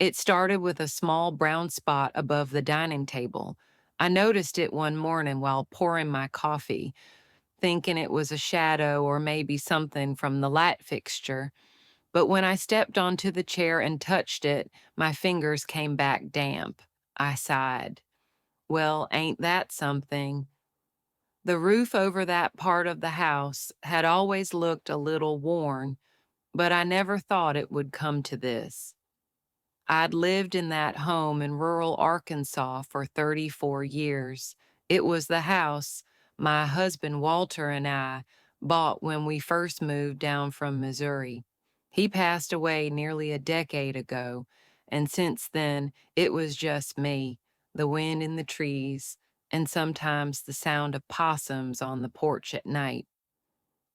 It started with a small brown spot above the dining table. I noticed it one morning while pouring my coffee, thinking it was a shadow or maybe something from the light fixture. But when I stepped onto the chair and touched it, my fingers came back damp. I sighed. Well, ain't that something? The roof over that part of the house had always looked a little worn, but I never thought it would come to this. I'd lived in that home in rural Arkansas for 34 years. It was the house my husband Walter and I bought when we first moved down from Missouri. He passed away nearly a decade ago, and since then it was just me, the wind in the trees, and sometimes the sound of possums on the porch at night.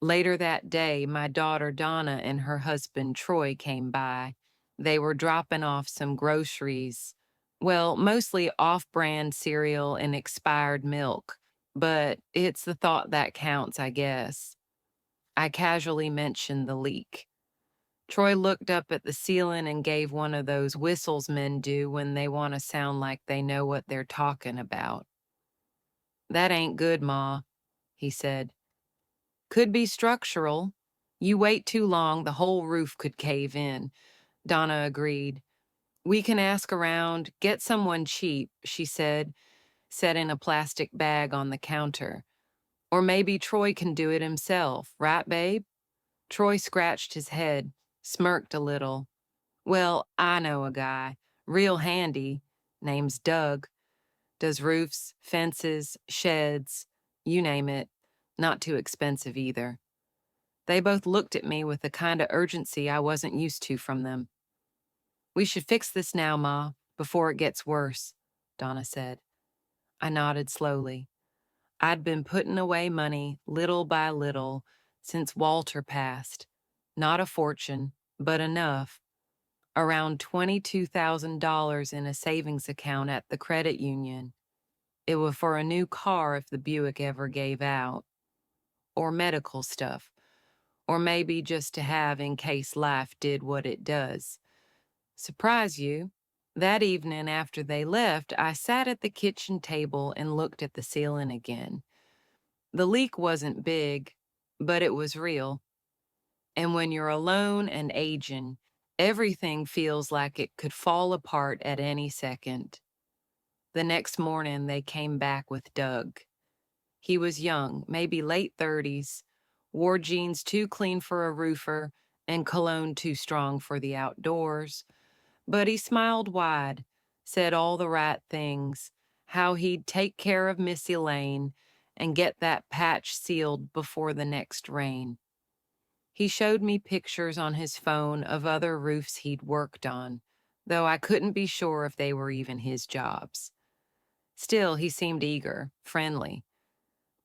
Later that day, my daughter Donna and her husband Troy came by. They were dropping off some groceries. Well, mostly off brand cereal and expired milk, but it's the thought that counts, I guess. I casually mentioned the leak. Troy looked up at the ceiling and gave one of those whistles men do when they want to sound like they know what they're talking about. That ain't good, Ma, he said. Could be structural. You wait too long, the whole roof could cave in. Donna agreed. We can ask around, get someone cheap, she said, setting a plastic bag on the counter. Or maybe Troy can do it himself, right, babe? Troy scratched his head, smirked a little. Well, I know a guy, real handy, name's Doug. Does roofs, fences, sheds, you name it. Not too expensive either. They both looked at me with the kind of urgency I wasn't used to from them. We should fix this now, Ma, before it gets worse, Donna said. I nodded slowly. I'd been putting away money little by little since Walter passed. Not a fortune, but enough. Around $22,000 in a savings account at the credit union. It was for a new car if the Buick ever gave out. Or medical stuff. Or maybe just to have in case life did what it does. Surprise you, that evening after they left, I sat at the kitchen table and looked at the ceiling again. The leak wasn't big, but it was real. And when you're alone and aging, everything feels like it could fall apart at any second. The next morning, they came back with Doug. He was young, maybe late 30s, wore jeans too clean for a roofer and cologne too strong for the outdoors. But he smiled wide, said all the right things, how he'd take care of Missy Lane and get that patch sealed before the next rain. He showed me pictures on his phone of other roofs he'd worked on, though I couldn't be sure if they were even his jobs. Still, he seemed eager, friendly.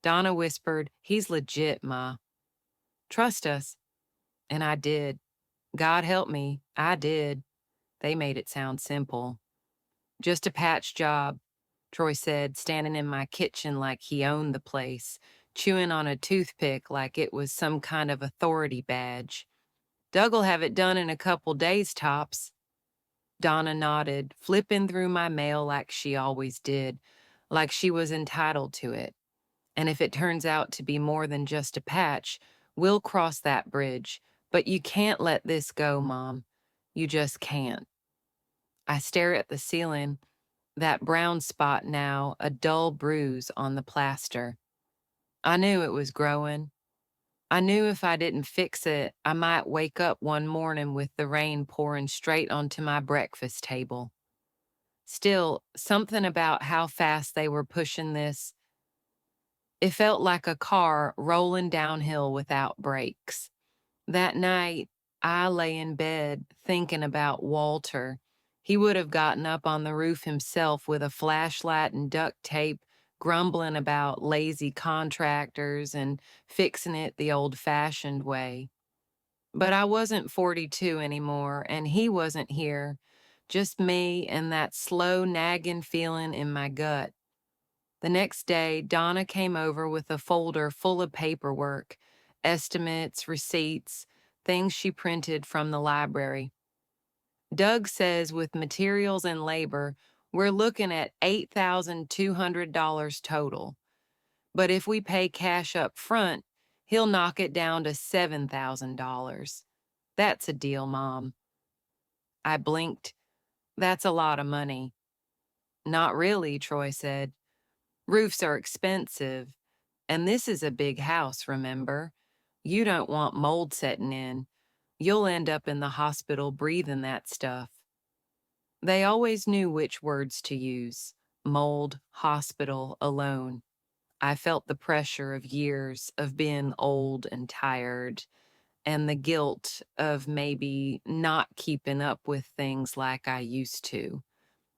Donna whispered, "He's legit, Ma. Trust us." And I did. God help me, I did. They made it sound simple. Just a patch job, Troy said, standing in my kitchen like he owned the place, chewing on a toothpick like it was some kind of authority badge. Doug'll have it done in a couple days tops. Donna nodded, flipping through my mail like she always did, like she was entitled to it. And if it turns out to be more than just a patch, we'll cross that bridge. But you can't let this go, Mom. You just can't. I stare at the ceiling, that brown spot now, a dull bruise on the plaster. I knew it was growing. I knew if I didn't fix it, I might wake up one morning with the rain pouring straight onto my breakfast table. Still, something about how fast they were pushing this, it felt like a car rolling downhill without brakes. That night, I lay in bed thinking about Walter. He would have gotten up on the roof himself with a flashlight and duct tape, grumbling about lazy contractors and fixing it the old-fashioned way. But I wasn't 42 anymore, and he wasn't here. Just me and that slow, nagging feeling in my gut. The next day, Donna came over with a folder full of paperwork, estimates, receipts, things she printed from the library. Doug says with materials and labor, we're looking at $8,200 total. But if we pay cash up front, he'll knock it down to $7,000. That's a deal, Mom. I blinked. That's a lot of money. Not really, Troy said. Roofs are expensive. And this is a big house, remember? You don't want mold setting in. You'll end up in the hospital breathing that stuff. They always knew which words to use: mold, hospital, alone. I felt the pressure of years of being old and tired, and the guilt of maybe not keeping up with things like I used to.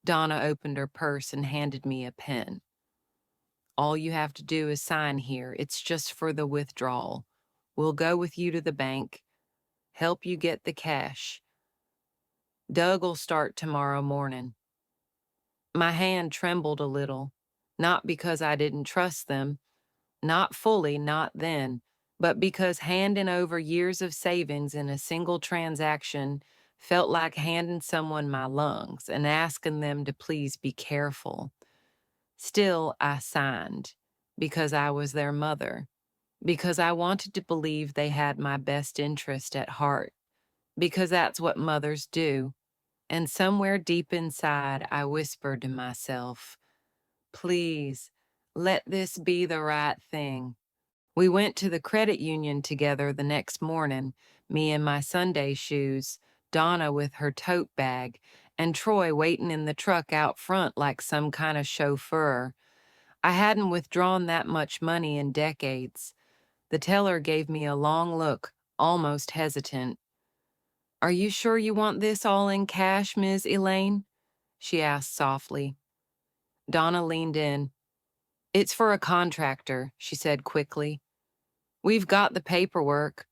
Donna opened her purse and handed me a pen. All you have to do is sign here. It's just for the withdrawal. We'll go with you to the bank, help you get the cash. Doug'll start tomorrow morning. My hand trembled a little, not because I didn't trust them, not fully, not then, but because handing over years of savings in a single transaction felt like handing someone my lungs and asking them to please be careful. Still, I signed because I was their mother, because I wanted to believe they had my best interest at heart, because that's what mothers do. And somewhere deep inside, I whispered to myself, please, let this be the right thing. We went to the credit union together the next morning, me in my Sunday shoes, Donna with her tote bag, and Troy waiting in the truck out front like some kind of chauffeur. I hadn't withdrawn that much money in decades. The teller gave me a long look, almost hesitant. Are you sure you want this all in cash, Ms. Elaine? She asked softly. Donna leaned in. It's for a contractor, she said quickly. We've got the paperwork.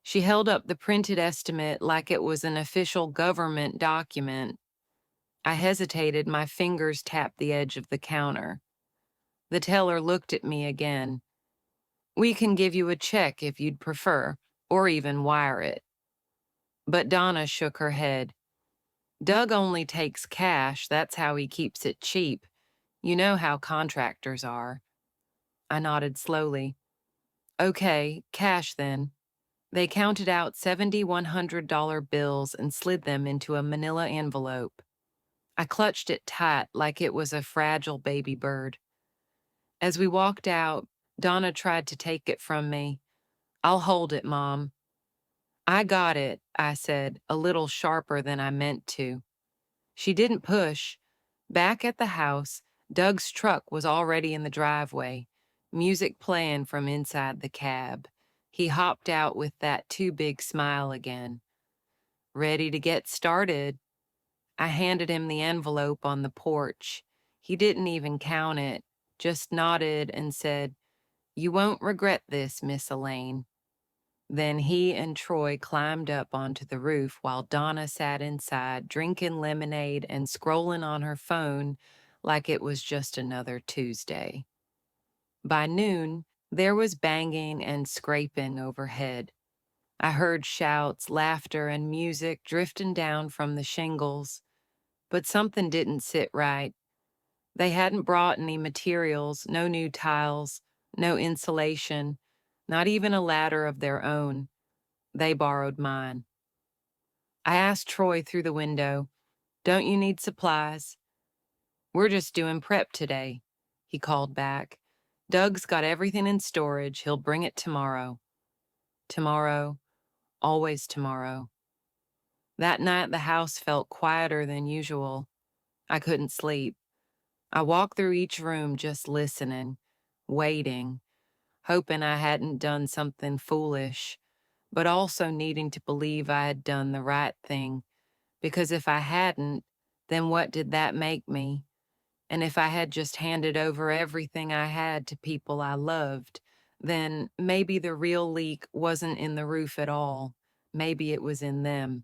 She held up the printed estimate like it was an official government document. I hesitated, my fingers tapped the edge of the counter. The teller looked at me again. We can give you a check if you'd prefer, or even wire it. But Donna shook her head. Doug only takes cash, that's how he keeps it cheap. You know how contractors are. I nodded slowly. Okay, cash then. They counted out $7,100 bills and slid them into a manila envelope. I clutched it tight like it was a fragile baby bird. As we walked out, Donna tried to take it from me. I'll hold it, Mom. I got it, I said, a little sharper than I meant to. She didn't push. Back at the house, Doug's truck was already in the driveway, music playing from inside the cab. He hopped out with that too big smile again. Ready to get started. I handed him the envelope on the porch. He didn't even count it, just nodded and said, You won't regret this, Miss Elaine. Then he and Troy climbed up onto the roof while Donna sat inside drinking lemonade and scrolling on her phone like it was just another Tuesday. By noon, there was banging and scraping overhead. I heard shouts, laughter, and music drifting down from the shingles. But something didn't sit right. They hadn't brought any materials, no new tiles, no insulation, not even a ladder of their own. They borrowed mine. I asked Troy through the window, Don't you need supplies? We're just doing prep today, he called back. Doug's got everything in storage. He'll bring it tomorrow. Tomorrow, always tomorrow. That night, the house felt quieter than usual. I couldn't sleep. I walked through each room just listening, waiting, hoping I hadn't done something foolish, but also needing to believe I had done the right thing, because if I hadn't, then what did that make me? And if I had just handed over everything I had to people I loved, then maybe the real leak wasn't in the roof at all. Maybe it was in them.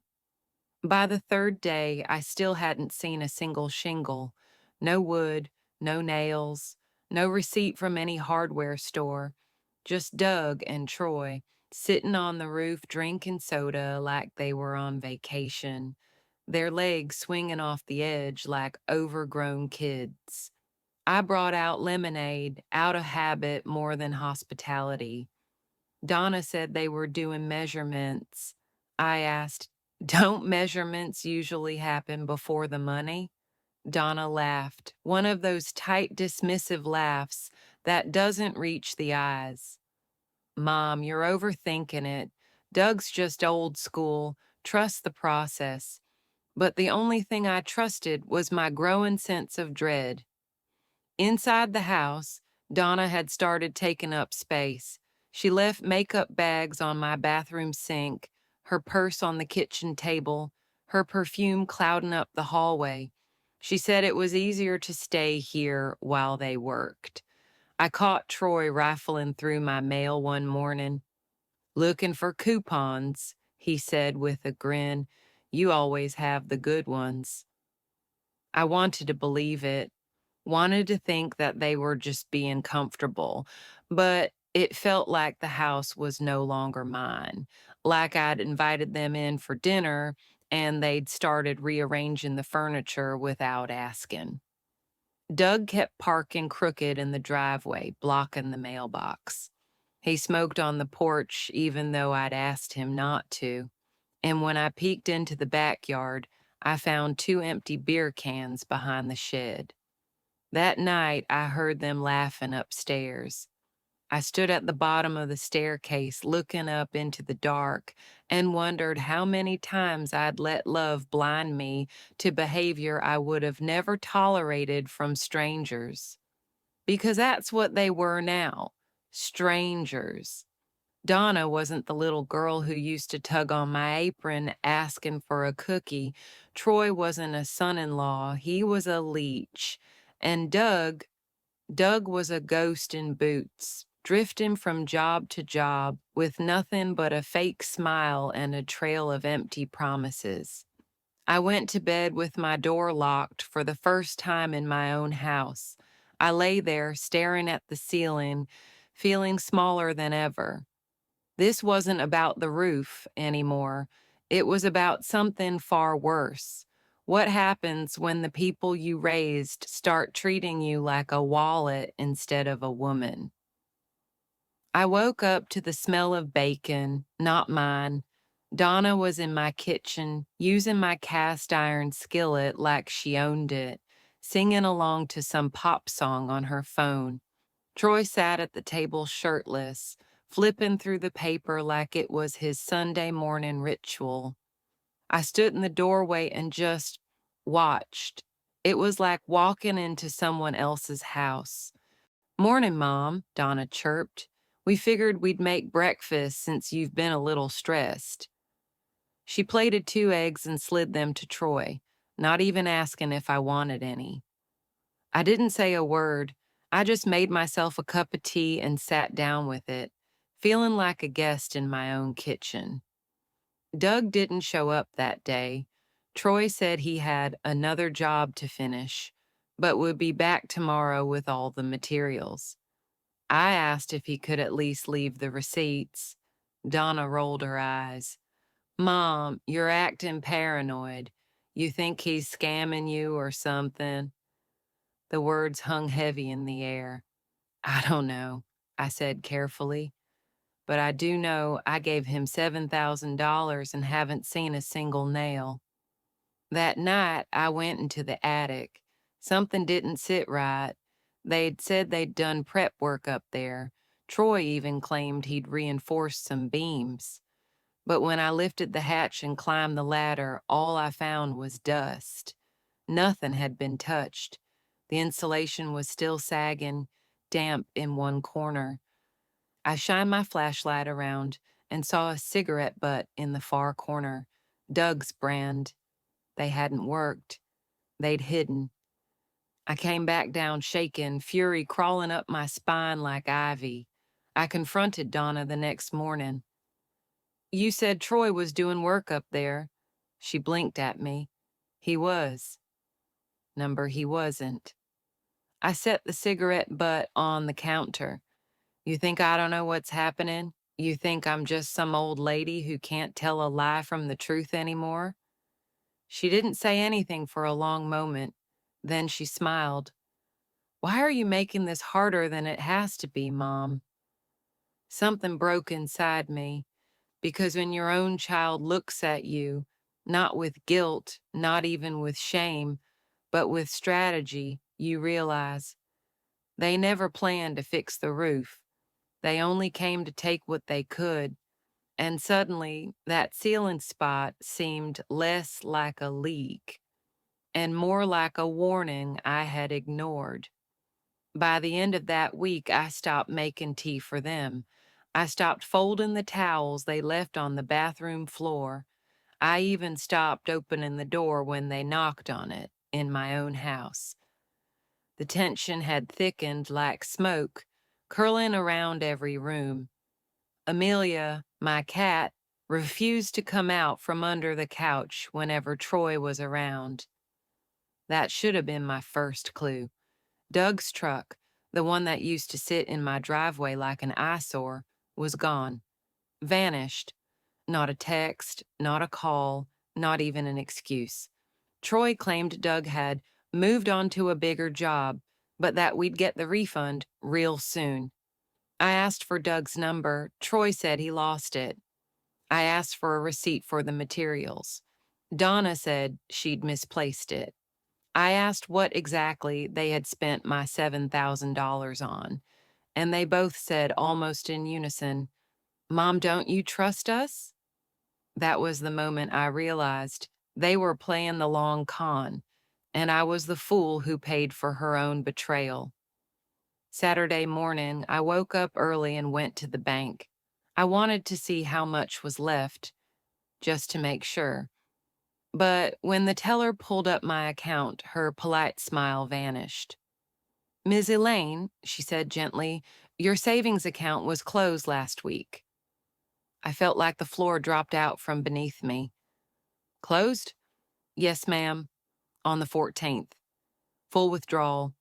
By the third day, I still hadn't seen a single shingle. No wood, no nails, no receipt from any hardware store. Just Doug and Troy sitting on the roof drinking soda like they were on vacation. their legs swinging off the edge like overgrown kids. I brought out lemonade out of habit more than hospitality. Donna said they were doing measurements. I asked, "Don't measurements usually happen before the money?" Donna laughed, one of those tight, dismissive laughs that doesn't reach the eyes. "Mom, you're overthinking it. Doug's just old school. Trust the process." But the only thing I trusted was my growing sense of dread. Inside the house, Donna had started taking up space. She left makeup bags on my bathroom sink, her purse on the kitchen table, her perfume clouding up the hallway. She said it was easier to stay here while they worked. I caught Troy rifling through my mail one morning. "Looking for coupons," he said with a grin. "You always have the good ones." I wanted to believe it, wanted to think that they were just being comfortable, but it felt like the house was no longer mine, like I'd invited them in for dinner and they'd started rearranging the furniture without asking. Doug kept parking crooked in the driveway, blocking the mailbox. He smoked on the porch even though I'd asked him not to. And when I peeked into the backyard, I found two empty beer cans behind the shed. That night, I heard them laughing upstairs. I stood at the bottom of the staircase looking up into the dark and wondered how many times I'd let love blind me to behavior I would have never tolerated from strangers. Because that's what they were now, strangers. Donna wasn't the little girl who used to tug on my apron asking for a cookie. Troy wasn't a son-in-law, he was a leech. And Doug was a ghost in boots, drifting from job to job with nothing but a fake smile and a trail of empty promises. I went to bed with my door locked for the first time in my own house. I lay there staring at the ceiling, feeling smaller than ever. This wasn't about the roof anymore. It was about something far worse. What happens when the people you raised start treating you like a wallet instead of a woman? I woke up to the smell of bacon, not mine. Donna was in my kitchen, using my cast iron skillet like she owned it, singing along to some pop song on her phone. Troy sat at the table shirtless, flipping through the paper like it was his Sunday morning ritual. I stood in the doorway and just watched. It was like walking into someone else's house. "Morning, Mom," Donna chirped. "We figured we'd make breakfast since you've been a little stressed." She plated 2 eggs and slid them to Troy, not even asking if I wanted any. I didn't say a word. I just made myself a cup of tea and sat down with it, feeling like a guest in my own kitchen. Doug didn't show up that day. Troy said he had another job to finish, but would be back tomorrow with all the materials. I asked if he could at least leave the receipts. Donna rolled her eyes. "Mom, you're acting paranoid. You think he's scamming you or something?" The words hung heavy in the air. "I don't know," I said carefully, "but I do know I gave him $7,000 and haven't seen a single nail." That night, I went into the attic. Something didn't sit right. They'd said they'd done prep work up there. Troy even claimed he'd reinforced some beams. But when I lifted the hatch and climbed the ladder, all I found was dust. Nothing had been touched. The insulation was still sagging, damp in one corner. I shined my flashlight around and saw a cigarette butt in the far corner. Doug's brand. They hadn't worked. They'd hidden. I came back down shaken, fury crawling up my spine like ivy. I confronted Donna the next morning. "You said Troy was doing work up there." She blinked at me. "He was." Number he wasn't. I set the cigarette butt on the counter. "You think I don't know what's happening? You think I'm just some old lady who can't tell a lie from the truth anymore?" She didn't say anything for a long moment. Then she smiled. Why are you making this harder than it has to be, Mom? Something broke inside me, because when your own child looks at you, not with guilt, not even with shame, but with strategy, you realize they never planned to fix the roof. They only came to take what they could. And suddenly, that ceiling spot seemed less like a leak and more like a warning I had ignored. By the end of that week, I stopped making tea for them. I stopped folding the towels they left on the bathroom floor. I even stopped opening the door when they knocked on it in my own house. The tension had thickened like smoke, curling around every room. Amelia, my cat, refused to come out from under the couch whenever Troy was around. That should have been my first clue. Doug's truck, the one that used to sit in my driveway like an eyesore, was gone. Vanished. Not a text, not a call, not even an excuse. Troy claimed Doug had moved on to a bigger job, but that we'd get the refund real soon. I asked for Doug's number. Troy said he lost it. I asked for a receipt for the materials. Donna said she'd misplaced it. I asked what exactly they had spent my $7,000 on, and they both said almost in unison, Mom, don't you trust us? That was the moment I realized they were playing the long con, and I was the fool who paid for her own betrayal. Saturday morning, I woke up early and went to the bank. I wanted to see how much was left, just to make sure. But when the teller pulled up my account, her polite smile vanished. Ms. Elaine, she said gently, your savings account was closed last week. I felt like the floor dropped out from beneath me. Closed? Yes, ma'am. On the 14th. Full withdrawal.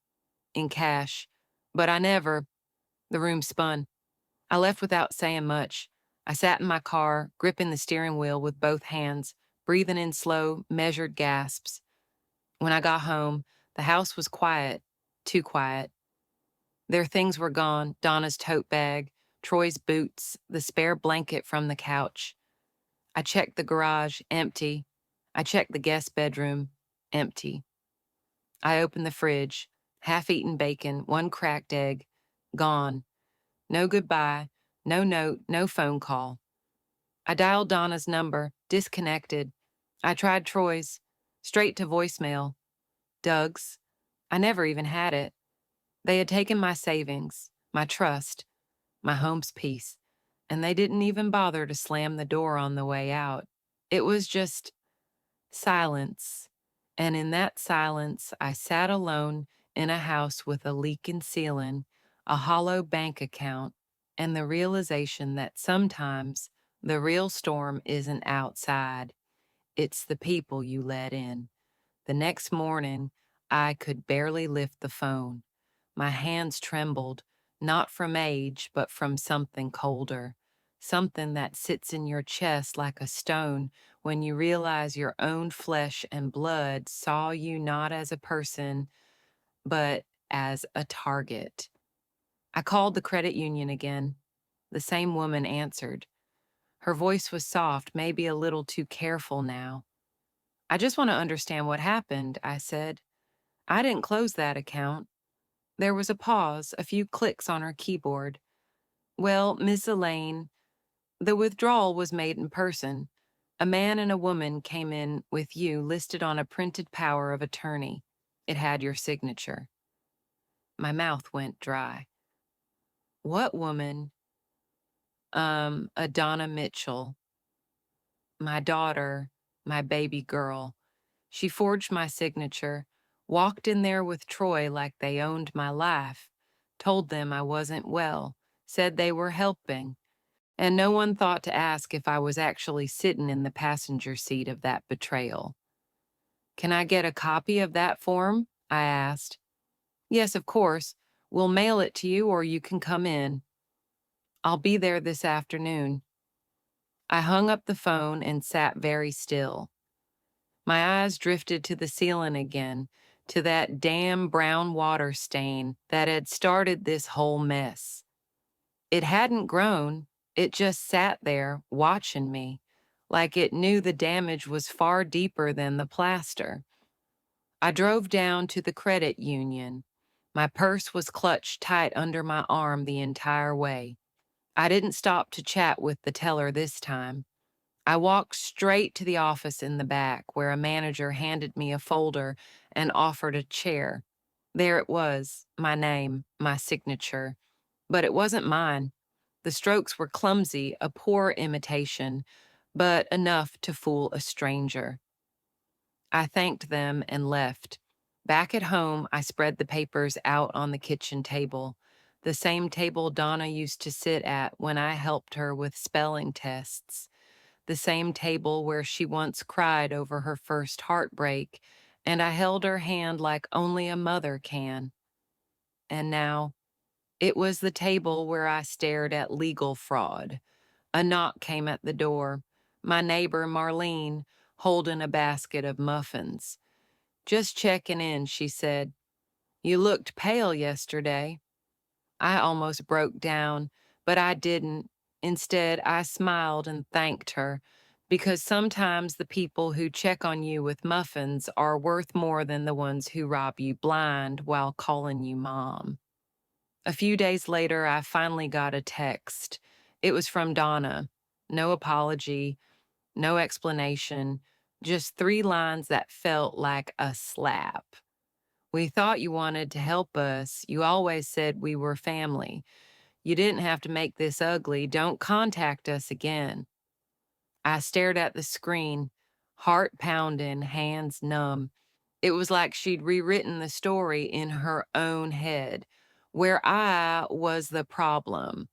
In cash. But the room spun. I left without saying much. I sat in my car, gripping the steering wheel with both hands, breathing in slow, measured gasps. When I got home, the house was quiet. Too quiet. Their things were gone, Donna's tote bag, Troy's boots, the spare blanket from the couch. I checked the garage, empty. I checked the guest bedroom, empty. I opened the fridge, half-eaten bacon, one cracked egg, gone. No goodbye, no note, no phone call. I dialed Donna's number, disconnected. I tried Troy's, straight to voicemail. Doug's. I never even had it. They had taken my savings, my trust, my home's peace, and they didn't even bother to slam the door on the way out. It was just silence. And in that silence, I sat alone in a house with a leaking ceiling, a hollow bank account, and the realization that sometimes the real storm isn't outside, it's the people you let in. The next morning, I could barely lift the phone. My hands trembled, not from age, but from something colder, something that sits in your chest like a stone when you realize your own flesh and blood saw you not as a person, but as a target. I called the credit union again. The same woman answered. Her voice was soft, maybe a little too careful now. I just want to understand what happened, I said. I didn't close that account. There was a pause, a few clicks on her keyboard. Well, Miss Elaine, the withdrawal was made in person. A man and a woman came in with you listed on a printed power of attorney. It had your signature. My mouth went dry. What woman? Adonna Mitchell. My daughter, my baby girl. She forged my signature, walked in there with Troy like they owned my life, told them I wasn't well, said they were helping, and no one thought to ask if I was actually sitting in the passenger seat of that betrayal. Can I get a copy of that form? I asked. Yes, of course. We'll mail it to you or you can come in. I'll be there this afternoon. I hung up the phone and sat very still. My eyes drifted to the ceiling again, to that damn brown water stain that had started this whole mess. It hadn't grown, it just sat there watching me, like it knew the damage was far deeper than the plaster. I drove down to the credit union. My purse was clutched tight under my arm the entire way. I didn't stop to chat with the teller this time. I walked straight to the office in the back, where a manager handed me a folder and offered a chair. There it was, my name, my signature. But it wasn't mine. The strokes were clumsy, a poor imitation, but enough to fool a stranger. I thanked them and left. Back at home, I spread the papers out on the kitchen table, the same table Donna used to sit at when I helped her with spelling tests, the same table where she once cried over her first heartbreak, and I held her hand like only a mother can. And now, it was the table where I stared at legal fraud. A knock came at the door. My neighbor, Marlene, holding a basket of muffins. "Just checking in," she said. "You looked pale yesterday." I almost broke down, but I didn't. Instead, I smiled and thanked her, because sometimes the people who check on you with muffins are worth more than the ones who rob you blind while calling you mom. A few days later, I finally got a text. It was from Donna. No apology, no explanation, just 3 lines that felt like a slap. "We thought you wanted to help us. You always said we were family. You didn't have to make this ugly. Don't contact us again." I stared at the screen, heart pounding, hands numb. It was like she'd rewritten the story in her own head, where I was the problem,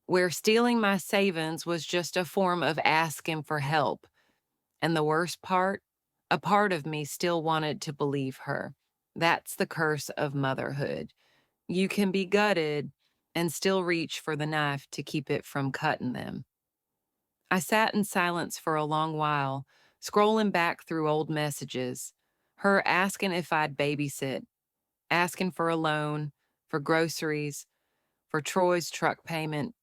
where stealing my savings was just a form of asking for help. And the worst part, a part of me still wanted to believe her. That's the curse of motherhood. You can be gutted and still reach for the knife to keep it from cutting them. I sat in silence for a long while, scrolling back through old messages, her asking if I'd babysit, asking for a loan, for groceries, for Troy's truck payment,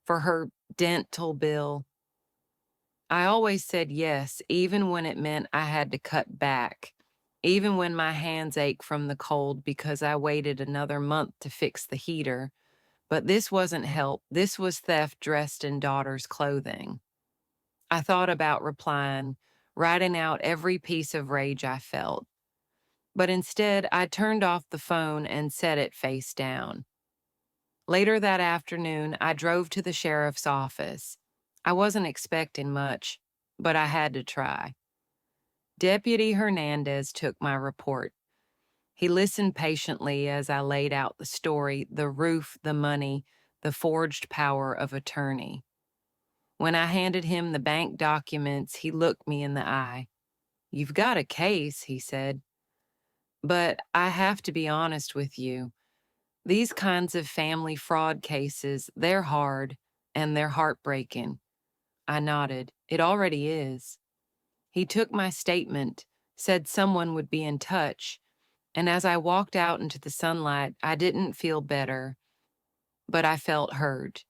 for her dental bill. I always said yes, even when it meant I had to cut back, even when my hands ached from the cold because I waited another month to fix the heater. But this wasn't help, this was theft dressed in daughter's clothing. I thought about replying, writing out every piece of rage I felt. But instead, I turned off the phone and set it face down. Later that afternoon, I drove to the sheriff's office. I wasn't expecting much, but I had to try. Deputy Hernandez took my report. He listened patiently as I laid out the story, the roof, the money, the forged power of attorney. When I handed him the bank documents, he looked me in the eye. "You've got a case," he said. "But I have to be honest with you. These kinds of family fraud cases, they're hard and they're heartbreaking." I nodded. "It already is." He took my statement, said someone would be in touch, and as I walked out into the sunlight, I didn't feel better, but I felt heard.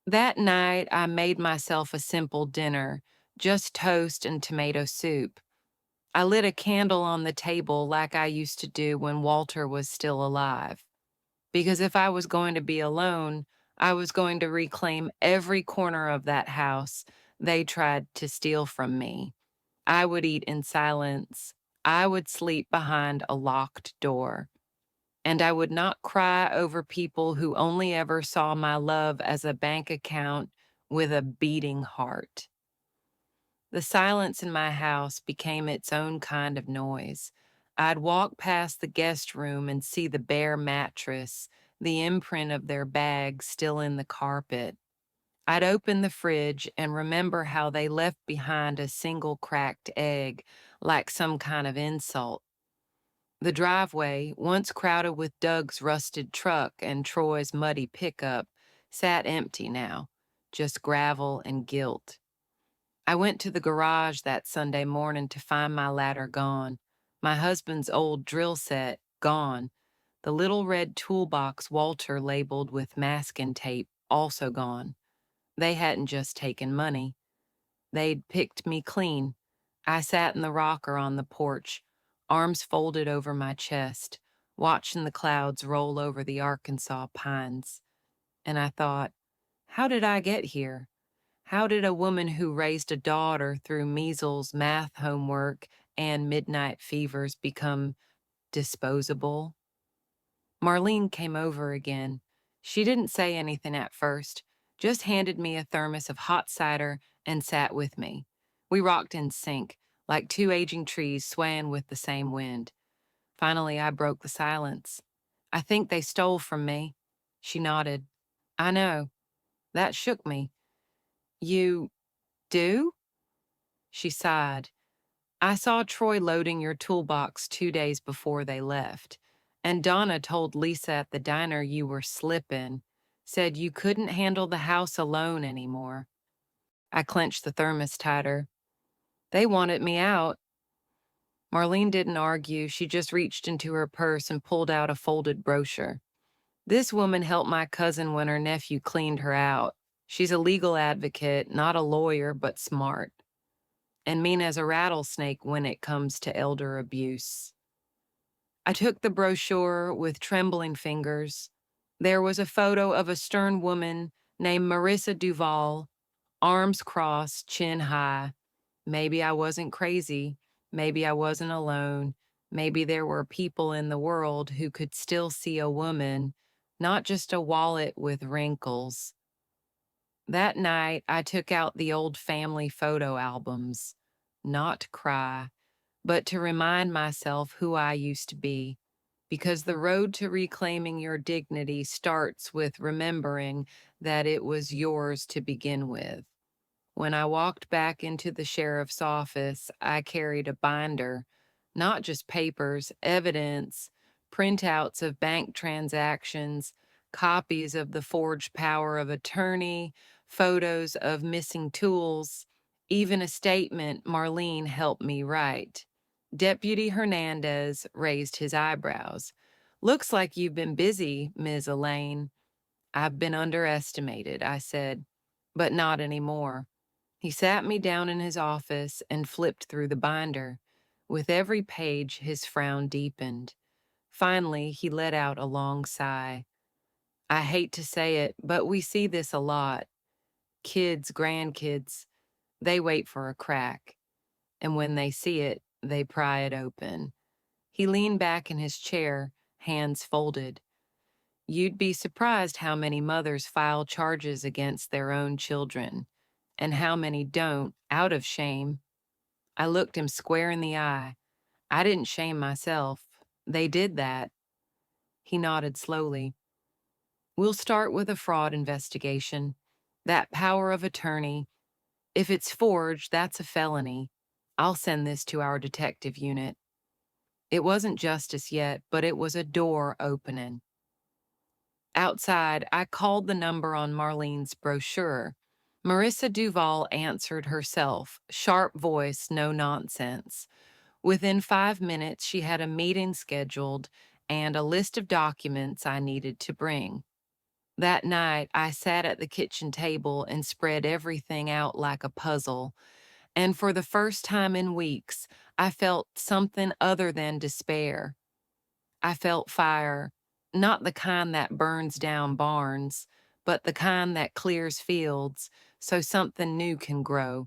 That night, I made myself a simple dinner, just toast and tomato soup. I lit a candle on the table like I used to do when Walter was still alive. Because if I was going to be alone, I was going to reclaim every corner of that house they tried to steal from me. I would eat in silence. I would sleep behind a locked door. And I would not cry over people who only ever saw my love as a bank account with a beating heart. The silence in my house became its own kind of noise. I'd walk past the guest room and see the bare mattress, the imprint of their bags still in the carpet. I'd open the fridge and remember how they left behind a single cracked egg, like some kind of insult. The driveway, once crowded with Doug's rusted truck and Troy's muddy pickup, sat empty now, just gravel and guilt. I went to the garage that Sunday morning to find my ladder gone. My husband's old drill set gone. The little red toolbox Walter labeled with masking tape also gone. They hadn't just taken money. They'd picked me clean. I sat in the rocker on the porch, arms folded over my chest, watching the clouds roll over the Arkansas pines. And I thought, how did I get here? How did a woman who raised a daughter through measles, math homework, and midnight fevers become disposable? Marlene came over again. She didn't say anything at first, just handed me a thermos of hot cider and sat with me. We rocked in sync, like two aging trees swaying with the same wind. Finally, I broke the silence. I think they stole from me. She nodded. I know. That shook me. You do? She sighed. I saw Troy loading your toolbox 2 days before they left, and Donna told Lisa at the diner you were slipping, said you couldn't handle the house alone anymore. I clenched the thermos tighter. They wanted me out. Marlene didn't argue. She just reached into her purse and pulled out a folded brochure. This woman helped my cousin when her nephew cleaned her out. She's a legal advocate, not a lawyer, but smart, and mean as a rattlesnake when it comes to elder abuse. I took the brochure with trembling fingers. There was a photo of a stern woman named Marissa Duval, arms crossed, chin high. Maybe I wasn't crazy. Maybe I wasn't alone. Maybe there were people in the world who could still see a woman, not just a wallet with wrinkles. That night, I took out the old family photo albums, not to cry, but to remind myself who I used to be. Because the road to reclaiming your dignity starts with remembering that it was yours to begin with. When I walked back into the sheriff's office, I carried a binder, not just papers, evidence, printouts of bank transactions, copies of the forged power of attorney, photos of missing tools, even a statement Marlene helped me write. Deputy Hernandez raised his eyebrows. Looks like you've been busy, Ms. Elaine. I've been underestimated, I said, but not anymore. He sat me down in his office and flipped through the binder. With every page, his frown deepened. Finally, he let out a long sigh. I hate to say it, but we see this a lot. Kids, grandkids, they wait for a crack, and when they see it, they pry it open. He leaned back in his chair, hands folded. You'd be surprised how many mothers file charges against their own children, and how many don't, out of shame. I looked him square in the eye. I didn't shame myself. They did that. He nodded slowly. We'll start with a fraud investigation. That power of attorney. If it's forged, that's a felony. I'll send this to our detective unit. It wasn't justice yet, but it was a door opening. Outside, I called the number on Marlene's brochure. Marissa Duval answered herself, sharp voice, no nonsense. Within 5 minutes, she had a meeting scheduled and a list of documents I needed to bring. That night, I sat at the kitchen table and spread everything out like a puzzle, and for the first time in weeks, I felt something other than despair. I felt fire, not the kind that burns down barns, but the kind that clears fields so something new can grow.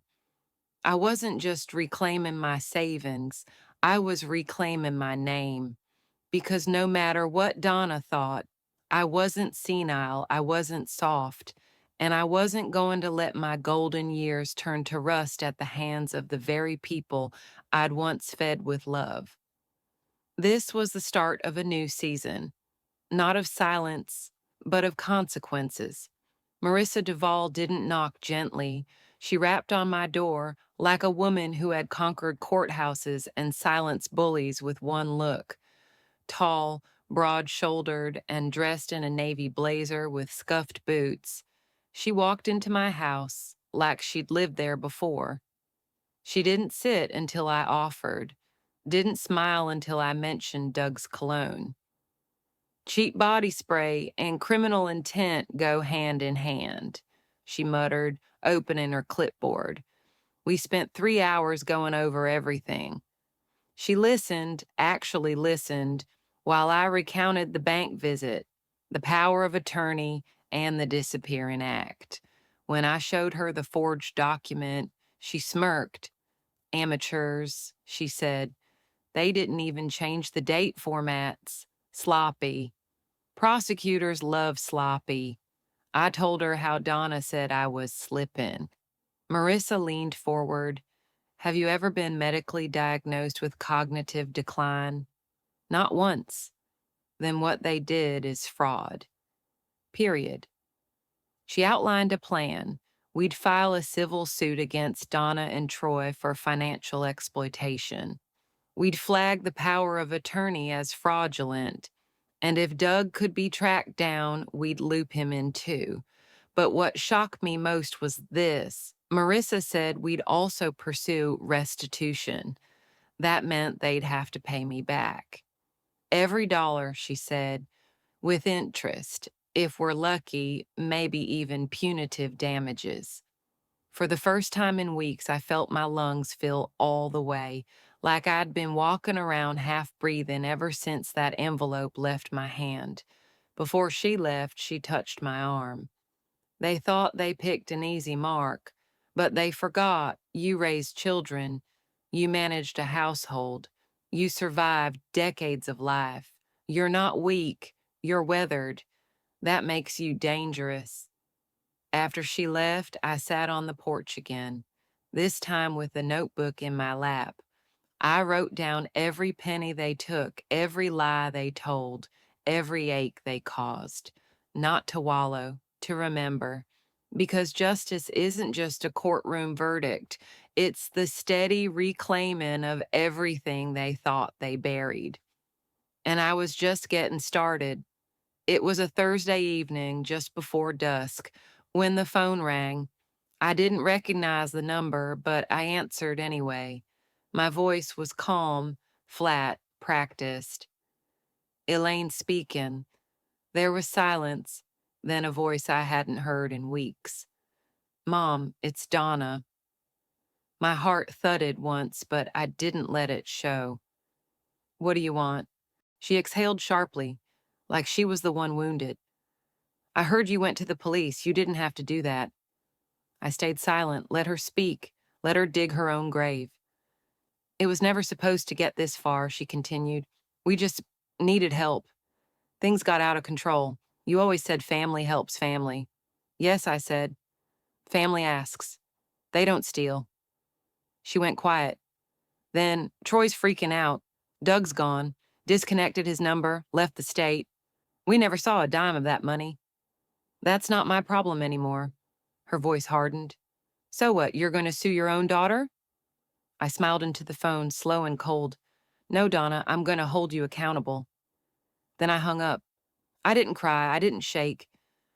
I wasn't just reclaiming my savings, I was reclaiming my name. Because no matter what Donna thought, I wasn't senile, I wasn't soft, and I wasn't going to let my golden years turn to rust at the hands of the very people I'd once fed with love. This was the start of a new season, not of silence, but of consequences. Marissa Duval didn't knock gently. She rapped on my door like a woman who had conquered courthouses and silenced bullies with one look. Tall, broad-shouldered, and dressed in a navy blazer with scuffed boots, she walked into my house like she'd lived there before. She didn't sit until I offered, didn't smile until I mentioned Doug's cologne. Cheap body spray and criminal intent go hand in hand, she muttered, opening her clipboard. We spent 3 hours going over everything. She listened, actually listened, while I recounted the bank visit, the power of attorney, and the disappearing act. When I showed her the forged document, she smirked. Amateurs, she said. They didn't even change the date formats. Sloppy. Prosecutors love sloppy. I told her how Donna said I was slipping. Marissa leaned forward. Have you ever been medically diagnosed with cognitive decline? Not once. Then what they did is fraud. Period. She outlined a plan. We'd file a civil suit against Donna and Troy for financial exploitation. We'd flag the power of attorney as fraudulent. And if Doug could be tracked down, we'd loop him in too. But what shocked me most was this. Marissa said we'd also pursue restitution. That meant they'd have to pay me back. Every dollar, she said, with interest. If we're lucky, maybe even punitive damages. For the first time in weeks, I felt my lungs fill all the way, like I'd been walking around half breathing ever since that envelope left my hand. Before she left, she touched my arm. They thought they picked an easy mark, but they forgot you raised children, you managed a household, you survived decades of life. You're not weak, you're weathered. That makes you dangerous. After she left, I sat on the porch again, this time with a notebook in my lap. I wrote down every penny they took, every lie they told, every ache they caused. Not to wallow, to remember. Because justice isn't just a courtroom verdict, it's the steady reclaiming of everything they thought they buried. And I was just getting started. It was a Thursday evening, just before dusk, when the phone rang. I didn't recognize the number, but I answered anyway. My voice was calm, flat, practiced. Elaine speaking. There was silence, then a voice I hadn't heard in weeks. Mom, it's Donna. My heart thudded once, but I didn't let it show. What do you want? She exhaled sharply, like she was the one wounded. I heard you went to the police. You didn't have to do that. I stayed silent, let her speak, let her dig her own grave. It was never supposed to get this far, she continued. We just needed help. Things got out of control. You always said family helps family. Yes, I said. Family asks. They don't steal. She went quiet. Then, Troy's freaking out. Doug's gone. Disconnected his number, left the state. We never saw a dime of that money. That's not my problem anymore. Her voice hardened. So what, you're going to sue your own daughter? I smiled into the phone, slow and cold. No, Donna, I'm going to hold you accountable. Then I hung up. I didn't cry, I didn't shake.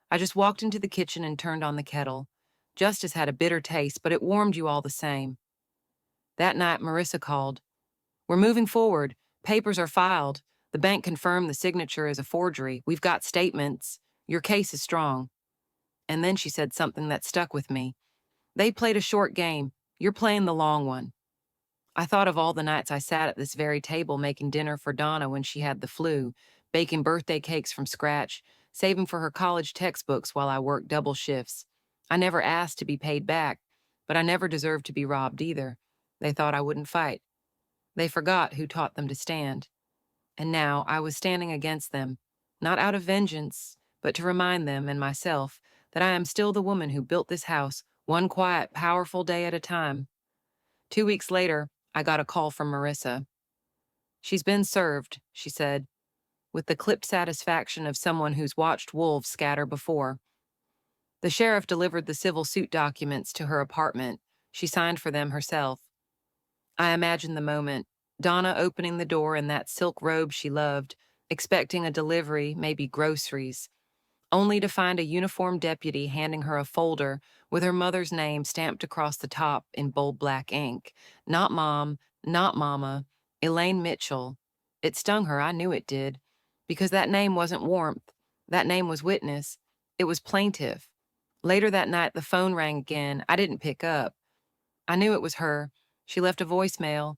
I just walked into the kitchen and turned on the kettle. Justice had a bitter taste, but it warmed you all the same. That night, Marissa called. We're moving forward. Papers are filed. The bank confirmed the signature is a forgery. We've got statements. Your case is strong. And then she said something that stuck with me. They played a short game. You're playing the long one. I thought of all the nights I sat at this very table making dinner for Donna when she had the flu, baking birthday cakes from scratch, saving for her college textbooks while I worked double shifts. I never asked to be paid back, but I never deserved to be robbed either. They thought I wouldn't fight. They forgot who taught them to stand. And now I was standing against them, not out of vengeance, but to remind them and myself that I am still the woman who built this house, one quiet, powerful day at a time. 2 weeks later, I got a call from Marissa. She's been served, she said, with the clipped satisfaction of someone who's watched wolves scatter before. The sheriff delivered the civil suit documents to her apartment. She signed for them herself. I imagined the moment, Donna opening the door in that silk robe she loved, expecting a delivery, maybe groceries. only to find a uniformed deputy handing her a folder with her mother's name stamped across the top in bold black ink. Not Mom, not Mama, Elaine Mitchell. It stung her, I knew it did, because that name wasn't warmth. That name was witness. It was plaintive. Later that night, the phone rang again. I didn't pick up. I knew it was her. She left a voicemail.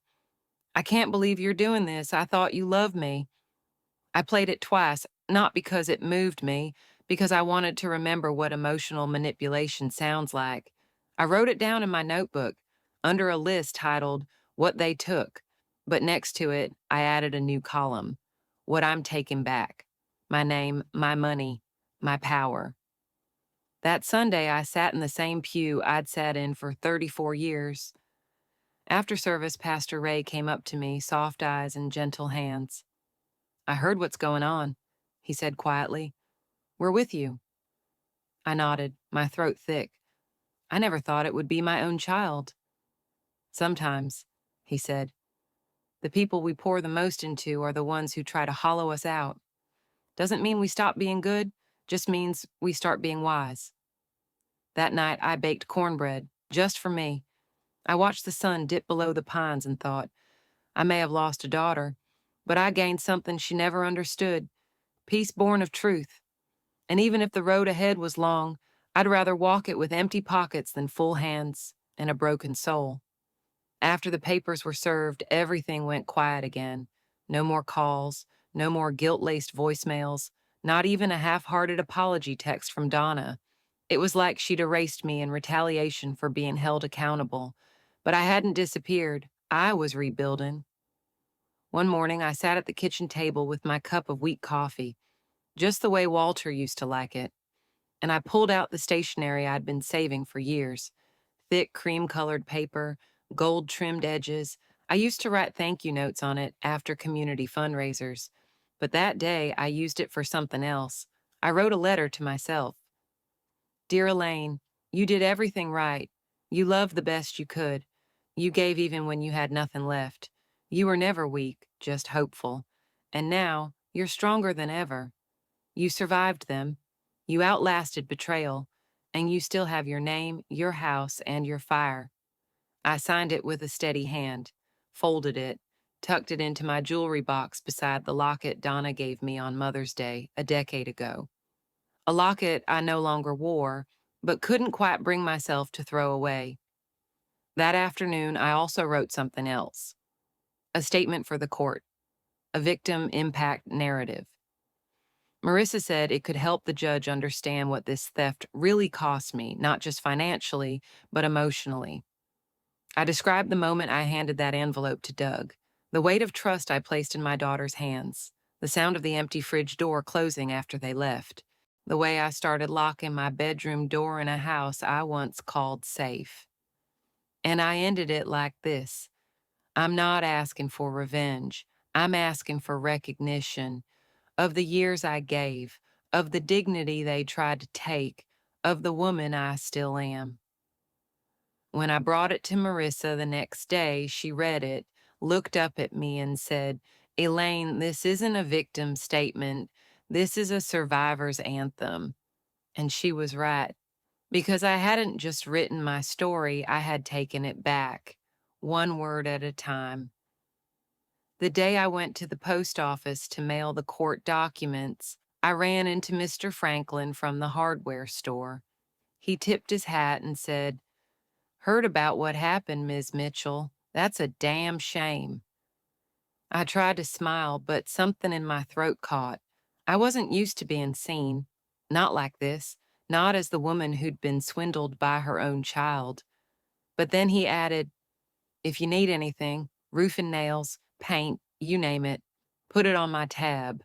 I can't believe you're doing this. I thought you loved me. I played it twice, not because it moved me, because I wanted to remember what emotional manipulation sounds like. I wrote it down in my notebook, under a list titled, What They Took, but next to it, I added a new column, What I'm Taking Back. My name, my money, my power. That Sunday, I sat in the same pew I'd sat in for 34 years. After service, Pastor Ray came up to me, soft eyes and gentle hands. I heard what's going on, he said quietly. We're with you. I nodded, my throat thick. I never thought it would be my own child. Sometimes, he said, the people we pour the most into are the ones who try to hollow us out. Doesn't mean we stop being good, just means we start being wise. That night, I baked cornbread, just for me. I watched the sun dip below the pines and thought, I may have lost a daughter, but I gained something she never understood, peace born of truth. And even if the road ahead was long, I'd rather walk it with empty pockets than full hands and a broken soul. After the papers were served, everything went quiet again. No more calls, no more guilt-laced voicemails, not even a half-hearted apology text from Donna. It was like she'd erased me in retaliation for being held accountable. But I hadn't disappeared. I was rebuilding. One morning, I sat at the kitchen table with my cup of weak coffee, just the way Walter used to like it, and I pulled out the stationery I'd been saving for years. Thick cream-colored paper, gold-trimmed edges. I used to write thank you notes on it after community fundraisers, but that day I used it for something else. I wrote a letter to myself. Dear Elaine, you did everything right. You loved the best you could. You gave even when you had nothing left. You were never weak, just hopeful. And now, you're stronger than ever. You survived them. You outlasted betrayal. And you still have your name, your house, and your fire. I signed it with a steady hand, folded it, tucked it into my jewelry box beside the locket Donna gave me on Mother's Day a decade ago. A locket I no longer wore, but couldn't quite bring myself to throw away. That afternoon, I also wrote something else. A statement for the court. A victim impact narrative. Marissa said it could help the judge understand what this theft really cost me, not just financially, but emotionally. I described the moment I handed that envelope to Doug, the weight of trust I placed in my daughter's hands, the sound of the empty fridge door closing after they left, the way I started locking my bedroom door in a house I once called safe. And I ended it like this. I'm not asking for revenge. I'm asking for recognition of the years I gave, of the dignity they tried to take, of the woman I still am. When I brought it to Marissa the next day, she read it, looked up at me, and said, Elaine, this isn't a victim statement. This is a survivor's anthem. And she was right, because I hadn't just written my story, I had taken it back, one word at a time. The day I went to the post office to mail the court documents, I ran into Mr. Franklin from the hardware store. He tipped his hat and said, Heard about what happened, Ms. Mitchell. That's a damn shame. I tried to smile, but something in my throat caught. I wasn't used to being seen. Not like this. Not as the woman who'd been swindled by her own child. But then he added, If you need anything, roofing nails, paint, you name it, put it on my tab.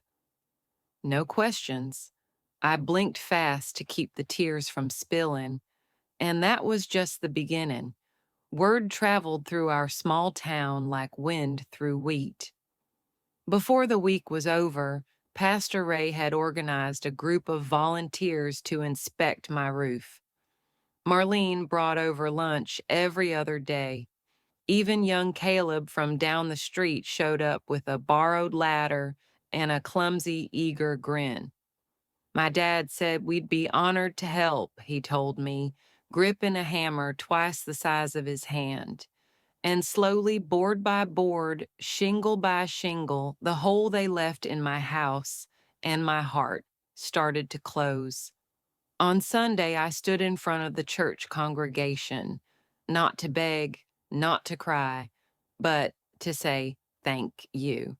No questions. I blinked fast to keep the tears from spilling, and that was just the beginning. Word traveled through our small town like wind through wheat. Before the week was over, Pastor Ray had organized a group of volunteers to inspect my roof. Marlene brought over lunch every other day. Even young Caleb from down the street showed up with a borrowed ladder and a clumsy, eager grin. My dad said we'd be honored to help, he told me, gripping a hammer twice the size of his hand. And slowly, board by board, shingle by shingle, the hole they left in my house and my heart started to close. On Sunday, I stood in front of the church congregation, not to beg, not to cry, but to say thank you.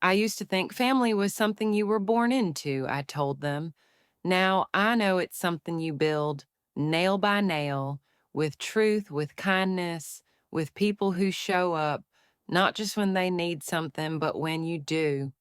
I used to think family was something you were born into, I told them. Now I know it's something you build nail by nail, with truth, with kindness, with people who show up, not just when they need something, but when you do.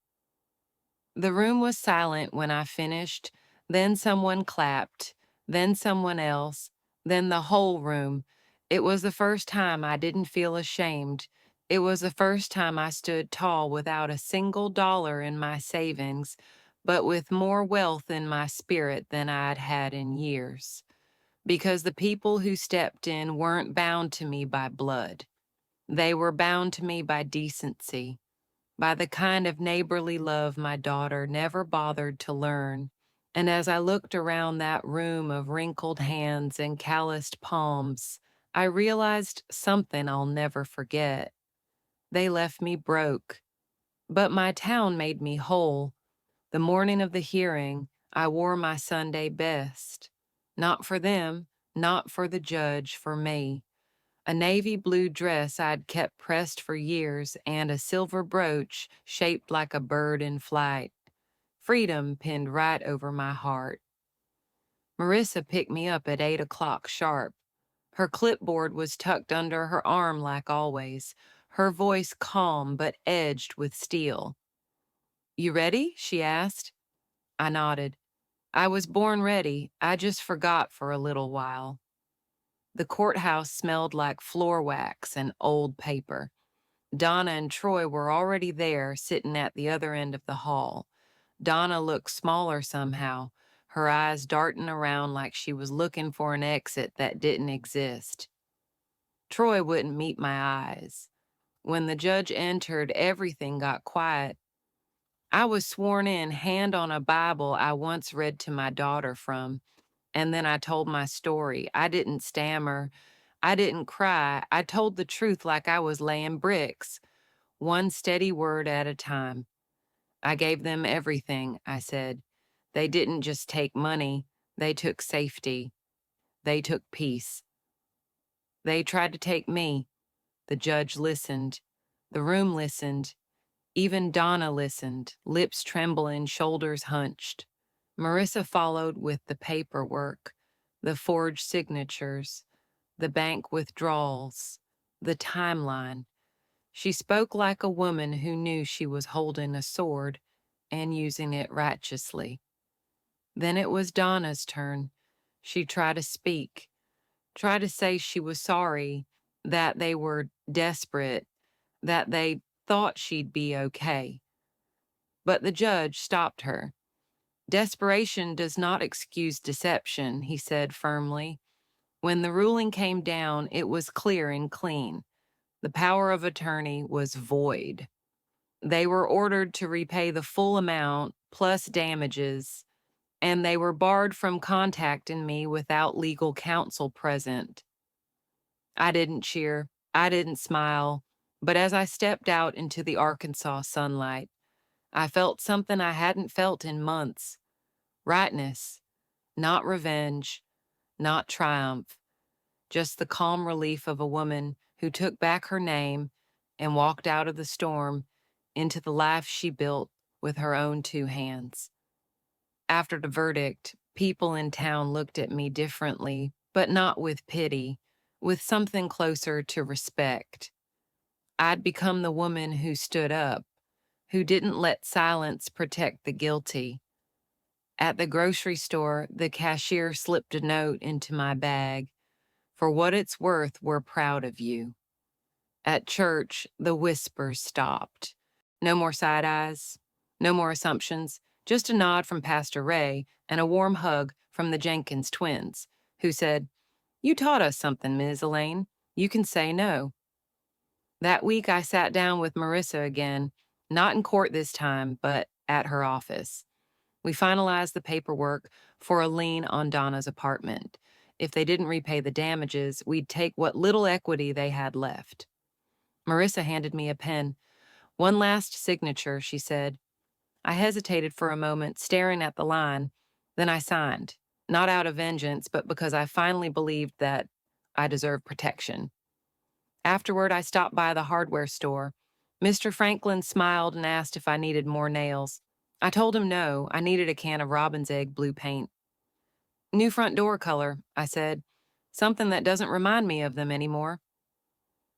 The room was silent when I finished, then someone clapped, then someone else, then the whole room. It was the first time I didn't feel ashamed. It was the first time I stood tall without a single dollar in my savings, but with more wealth in my spirit than I'd had in years. Because the people who stepped in weren't bound to me by blood. They were bound to me by decency, by the kind of neighborly love my daughter never bothered to learn. And as I looked around that room of wrinkled hands and calloused palms, I realized something I'll never forget. They left me broke, but my town made me whole. The morning of the hearing, I wore my Sunday best. Not for them, not for the judge, for me. A navy blue dress I'd kept pressed for years and a silver brooch shaped like a bird in flight. Freedom pinned right over my heart. Marissa picked me up at 8 o'clock sharp. Her clipboard was tucked under her arm like always, her voice calm but edged with steel. You ready? She asked. I nodded. I was born ready. I just forgot for a little while. The courthouse smelled like floor wax and old paper. Donna and Troy were already there, sitting at the other end of the hall. Donna looked smaller somehow, her eyes darting around like she was looking for an exit that didn't exist. Troy wouldn't meet my eyes. When the judge entered, everything got quiet. I was sworn in, hand on a Bible I once read to my daughter from, and then I told my story. I didn't stammer. I didn't cry. I told the truth like I was laying bricks, one steady word at a time. I gave them everything, I said. They didn't just take money, they took safety. They took peace. They tried to take me. The judge listened. The room listened. Even Donna listened, lips trembling, shoulders hunched. Marissa followed with the paperwork, the forged signatures, the bank withdrawals, the timeline. She spoke like a woman who knew she was holding a sword and using it righteously. Then it was Donna's turn. She tried to speak, tried to say she was sorry, that they were desperate, that they thought she'd be okay. But the judge stopped her. Desperation does not excuse deception, he said firmly. When the ruling came down, it was clear and clean. The power of attorney was void. They were ordered to repay the full amount plus damages, and they were barred from contacting me without legal counsel present. I didn't cheer, I didn't smile, but as I stepped out into the Arkansas sunlight, I felt something I hadn't felt in months. Rightness, not revenge, not triumph, just the calm relief of a woman who took back her name and walked out of the storm into the life she built with her own two hands. After the verdict, people in town looked at me differently, but not with pity, with something closer to respect. I'd become the woman who stood up, who didn't let silence protect the guilty. At the grocery store, the cashier slipped a note into my bag. For what it's worth, we're proud of you. At church, the whispers stopped. No more side eyes, no more assumptions, just a nod from Pastor Ray and a warm hug from the Jenkins twins, who said, You taught us something, Ms. Elaine. You can say no. That week, I sat down with Marissa again, not in court this time, but at her office. We finalized the paperwork for a lien on Donna's apartment. If they didn't repay the damages, we'd take what little equity they had left. Marissa handed me a pen. One last signature, she said. I hesitated for a moment, staring at the line. Then I signed, not out of vengeance, but because I finally believed that I deserved protection. Afterward, I stopped by the hardware store. Mr. Franklin smiled and asked if I needed more nails. I told him no, I needed a can of robin's egg blue paint. New front door color, I said. Something that doesn't remind me of them anymore.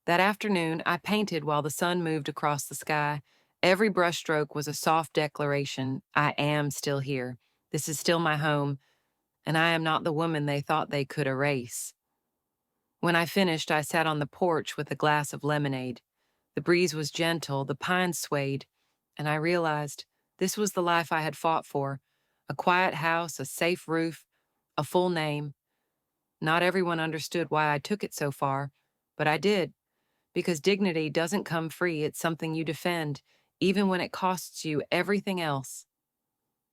That afternoon, I painted while the sun moved across the sky. Every brushstroke was a soft declaration. I am still here. This is still my home, and I am not the woman they thought they could erase. When I finished, I sat on the porch with a glass of lemonade. The breeze was gentle, the pines swayed, and I realized this was the life I had fought for. A quiet house, a safe roof, a full name. Not everyone understood why I took it so far, but I did. Because dignity doesn't come free, it's something you defend, even when it costs you everything else.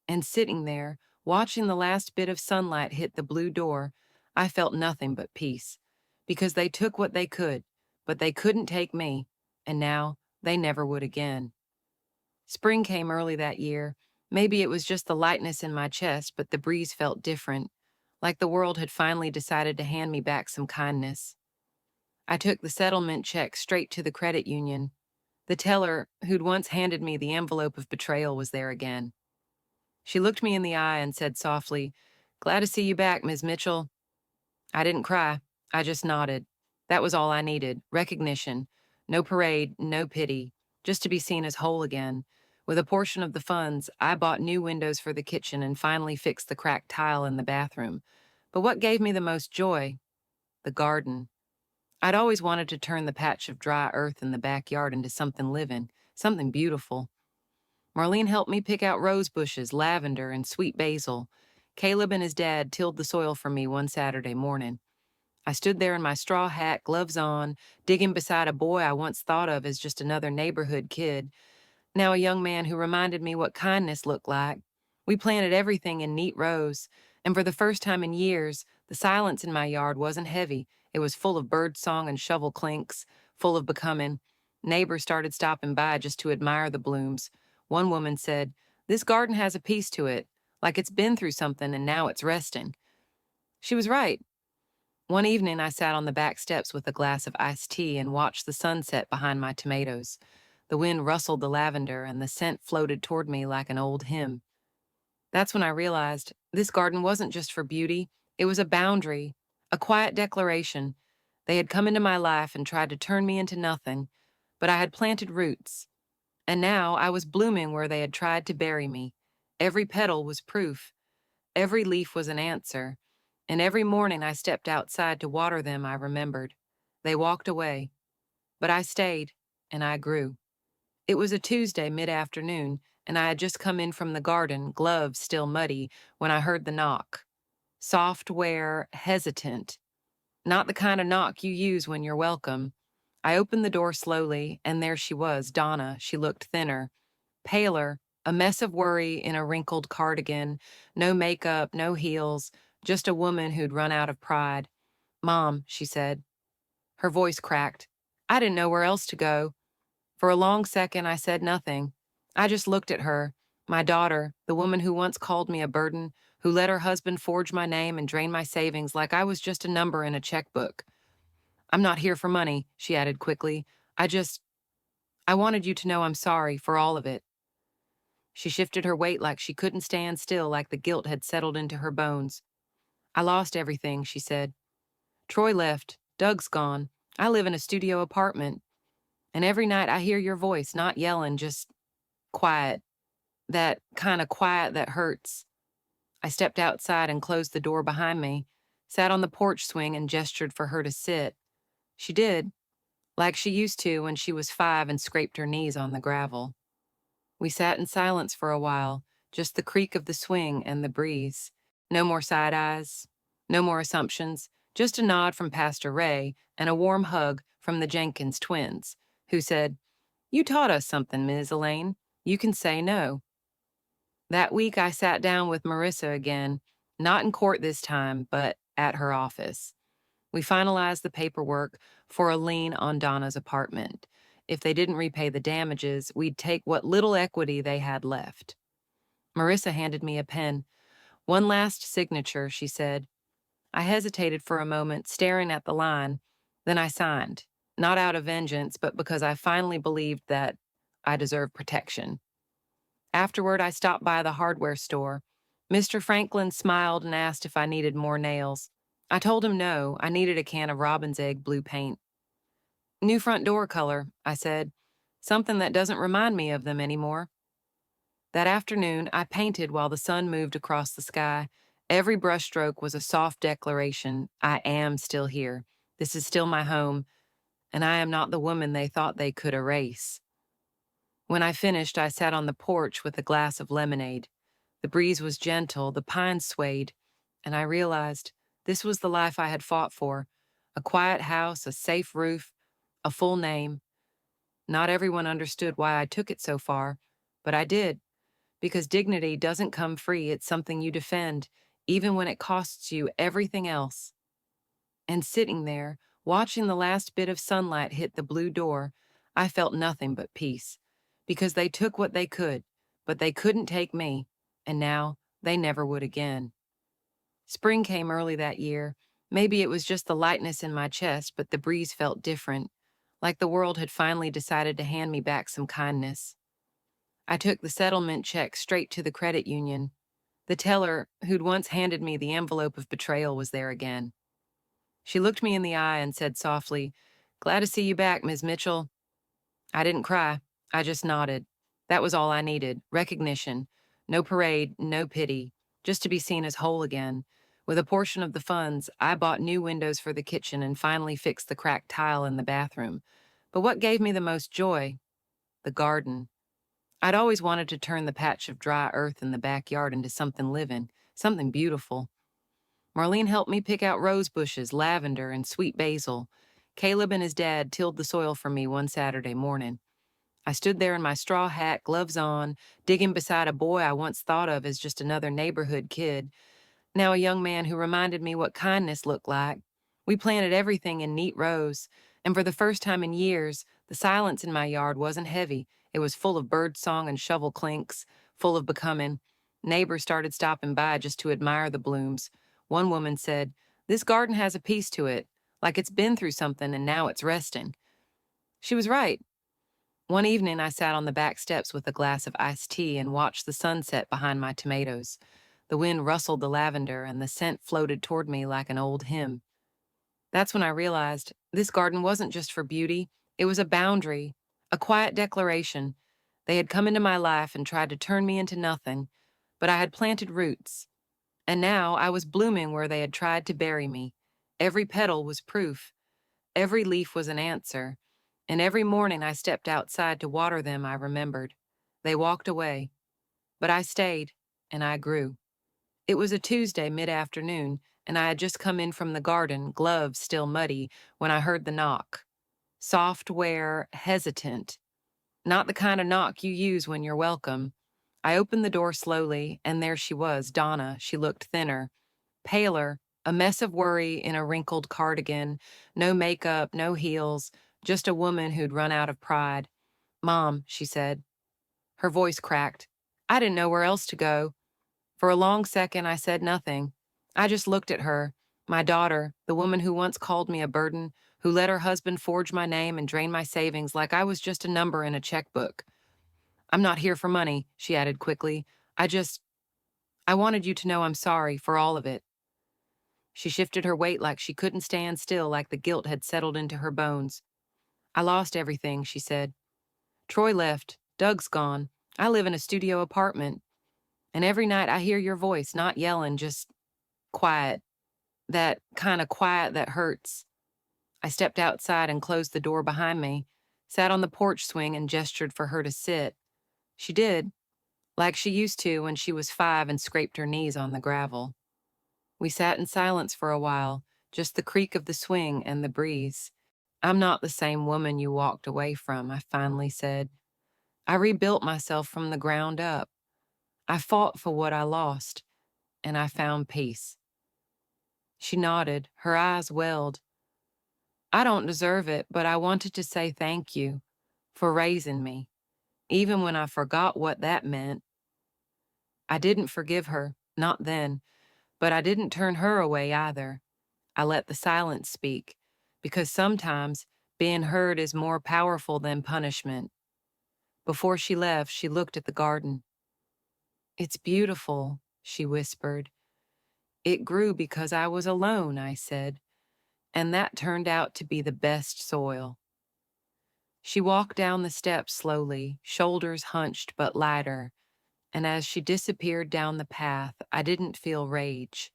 And sitting there, watching the last bit of sunlight hit the blue door, I felt nothing but peace. Because they took what they could, but they couldn't take me, and now they never would again. Spring came early that year. Maybe it was just the lightness in my chest, but the breeze felt different, like the world had finally decided to hand me back some kindness. I took the settlement check straight to the credit union. The teller, who'd once handed me the envelope of betrayal, was there again. She looked me in the eye and said softly, "Glad to see you back, Ms. Mitchell." I didn't cry. I just nodded. That was all I needed, recognition. No parade, no pity, just to be seen as whole again. With a portion of the funds, I bought new windows for the kitchen and finally fixed the cracked tile in the bathroom. But what gave me the most joy? The garden. I'd always wanted to turn the patch of dry earth in the backyard into something living, something beautiful. Marlene helped me pick out rose bushes, lavender, and sweet basil. Caleb and his dad tilled the soil for me one Saturday morning. I stood there in my straw hat, gloves on, digging beside a boy I once thought of as just another neighborhood kid, now a young man who reminded me what kindness looked like. We planted everything in neat rows, and for the first time in years, the silence in my yard wasn't heavy. It was full of bird song and shovel clinks, full of becoming. Neighbors started stopping by just to admire the blooms. One woman said, "This garden has a piece to it, like it's been through something and now it's resting." She was right. One evening, I sat on the back steps with a glass of iced tea and watched the sunset behind my tomatoes. The wind rustled the lavender, and the scent floated toward me like an old hymn. That's when I realized this garden wasn't just for beauty, it was a boundary, a quiet declaration. They had come into my life and tried to turn me into nothing, but I had planted roots. And now I was blooming where they had tried to bury me. Every petal was proof. Every leaf was an answer. And every morning I stepped outside to water them, I remembered. They walked away. But I stayed, and I grew. It was a Tuesday mid-afternoon, and I had just come in from the garden, gloves still muddy, when I heard the knock. Software, hesitant. Not the kind of knock you use when you're welcome. I opened the door slowly, and there she was, Donna. She looked thinner, paler, a mess of worry in a wrinkled cardigan, no makeup, no heels, just a woman who'd run out of pride. "Mom," she said. Her voice cracked. I didn't know where else to go. For a long second, I said nothing. I just looked at her, my daughter, the woman who once called me a burden, who let her husband forge my name and drain my savings like I was just a number in a checkbook. "I'm not here for money," she added quickly. I wanted you to know I'm sorry for all of it." She shifted her weight like she couldn't stand still, like the guilt had settled into her bones. "I lost everything," she said. "Troy left. Doug's gone. I live in a studio apartment. And every night I hear your voice, not yelling, just quiet. That kind of quiet that hurts." I stepped outside and closed the door behind me, sat on the porch swing and gestured for her to sit. She did, like she used to when she was 5 and scraped her knees on the gravel. We sat in silence for a while, just the creak of the swing and the breeze. No more side eyes, no more assumptions, just a nod from Pastor Ray and a warm hug from the Jenkins twins, who said, "You taught us something, Ms. Elaine. You can say no." That week, I sat down with Marissa again, not in court this time, but at her office. We finalized the paperwork for a lien on Donna's apartment. If they didn't repay the damages, we'd take what little equity they had left. Marissa handed me a pen. One last signature, she said. I hesitated for a moment, staring at the line. Then I signed, not out of vengeance, but because I finally believed that I deserved protection. Afterward, I stopped by the hardware store. Mr. Franklin smiled and asked if I needed more nails. I told him no, I needed a can of robin's egg blue paint. New front door color, I said. Something that doesn't remind me of them anymore. That afternoon, I painted while the sun moved across the sky. Every brushstroke was a soft declaration: I am still here. This is still my home, and I am not the woman they thought they could erase. When I finished, I sat on the porch with a glass of lemonade. The breeze was gentle, the pines swayed, and I realized this was the life I had fought for: a quiet house, a safe roof, a full name. Not everyone understood why I took it so far, but I did. Because dignity doesn't come free, it's something you defend, even when it costs you everything else. And sitting there, watching the last bit of sunlight hit the blue door, I felt nothing but peace. Because they took what they could, but they couldn't take me, and now they never would again. Spring came early that year. Maybe it was just the lightness in my chest, but the breeze felt different, like the world had finally decided to hand me back some kindness. I took the settlement check straight to the credit union. The teller, who'd once handed me the envelope of betrayal, was there again. She looked me in the eye and said softly, "Glad to see you back, Ms. Mitchell." I didn't cry. I just nodded. That was all I needed: recognition. No parade, no pity. Just to be seen as whole again. With a portion of the funds, I bought new windows for the kitchen and finally fixed the cracked tile in the bathroom. But what gave me the most joy? The garden. I'd always wanted to turn the patch of dry earth in the backyard into something living, something beautiful. Marlene helped me pick out rose bushes, lavender, and sweet basil. Caleb and his dad tilled the soil for me one Saturday morning. I stood there in my straw hat, gloves on, digging beside a boy I once thought of as just another neighborhood kid, now a young man who reminded me what kindness looked like. We planted everything in neat rows, and for the first time in years, the silence in my yard wasn't heavy. It was full of bird song and shovel clinks, full of becoming. Neighbors started stopping by just to admire the blooms. One woman said, "This garden has a piece to it, like it's been through something and now it's resting." She was right. One evening, I sat on the back steps with a glass of iced tea and watched the sunset behind my tomatoes. The wind rustled the lavender, and the scent floated toward me like an old hymn. That's when I realized this garden wasn't just for beauty, it was a boundary, a quiet declaration. They had come into my life and tried to turn me into nothing, but I had planted roots. And now I was blooming where they had tried to bury me. Every petal was proof. Every leaf was an answer. And every morning I stepped outside to water them, I remembered. They walked away. But I stayed, and I grew. It was a Tuesday mid-afternoon, and I had just come in from the garden, gloves still muddy, when I heard the knock. Software, hesitant. Not the kind of knock you use when you're welcome. I opened the door slowly, and there she was, Donna. She looked thinner, paler, a mess of worry in a wrinkled cardigan, no makeup, no heels, just a woman who'd run out of pride. "Mom," she said. Her voice cracked. I didn't know where else to go. For a long second, I said nothing. I just looked at her, my daughter, the woman who once called me a burden, who let her husband forge my name and drain my savings like I was just a number in a checkbook. "I'm not here for money," she added quickly. I wanted you to know I'm sorry for all of it." She shifted her weight like she couldn't stand still, like the guilt had settled into her bones. "I lost everything," she said. "Troy left. Doug's gone. I live in a studio apartment. And every night I hear your voice, not yelling, just quiet. That kind of quiet that hurts." I stepped outside and closed the door behind me, sat on the porch swing and gestured for her to sit. She did, like she used to when she was 5 and scraped her knees on the gravel. We sat in silence for a while, just the creak of the swing and the breeze. "I'm not the same woman you walked away from," I finally said. "I rebuilt myself from the ground up. I fought for what I lost, and I found peace. She nodded, her eyes welled. I don't deserve it, but I wanted to say thank you for raising me, even when I forgot what that meant. I didn't forgive her, not then, but I didn't turn her away either. I let the silence speak, because sometimes being heard is more powerful than punishment. Before she left, she looked at the garden. It's beautiful, she whispered. It grew because I was alone, I said, and that turned out to be the best soil. She walked down the steps slowly, shoulders hunched but lighter, and as she disappeared down the path, I didn't feel rage.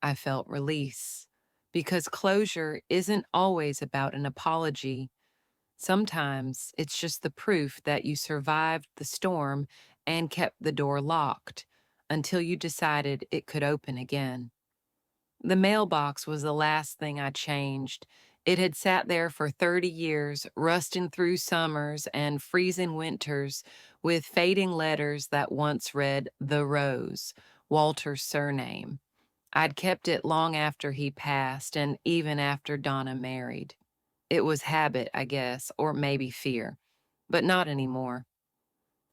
I felt release. Because closure isn't always about an apology. Sometimes it's just the proof that you survived the storm and kept the door locked until you decided it could open again. The mailbox was the last thing I changed. It had sat there for 30 years, rusting through summers and freezing winters, with fading letters that once read The Rose, Walter's surname. I'd kept it long after he passed and even after Donna married. It was habit, I guess, or maybe fear, but not anymore.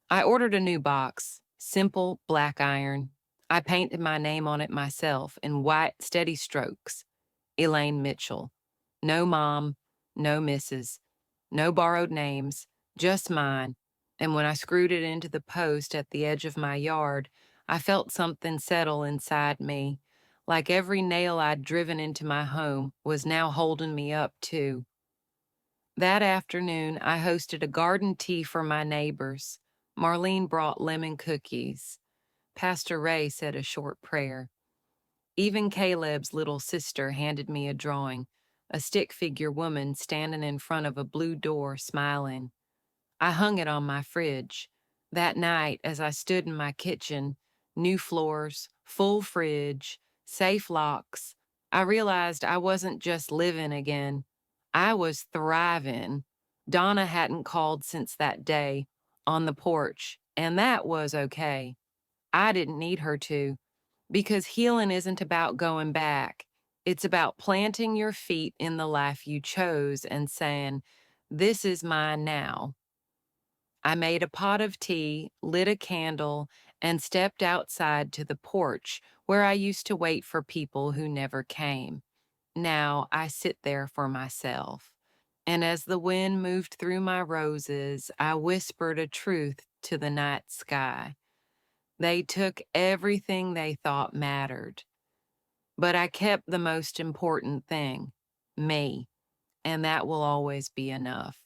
I ordered a new box, simple black iron. I painted my name on it myself in white, steady strokes. Elaine Mitchell. No mom, no missus, no borrowed names, just mine. And when I screwed it into the post at the edge of my yard, I felt something settle inside me, like every nail I'd driven into my home was now holding me up, too. That afternoon, I hosted a garden tea for my neighbors. Marlene brought lemon cookies. Pastor Ray said a short prayer. Even Caleb's little sister handed me a drawing, a stick figure woman standing in front of a blue door smiling. I hung it on my fridge. That night, as I stood in my kitchen, new floors, full fridge, safe locks, I realized I wasn't just living again. I was thriving. Donna hadn't called since that day on the porch, and that was okay. I didn't need her to, because healing isn't about going back. It's about planting your feet in the life you chose and saying, this is mine now. I made a pot of tea, lit a candle, and stepped outside to the porch where I used to wait for people who never came. Now I sit there for myself. And as the wind moved through my roses, I whispered a truth to the night sky. They took everything they thought mattered, but I kept the most important thing, me, and that will always be enough.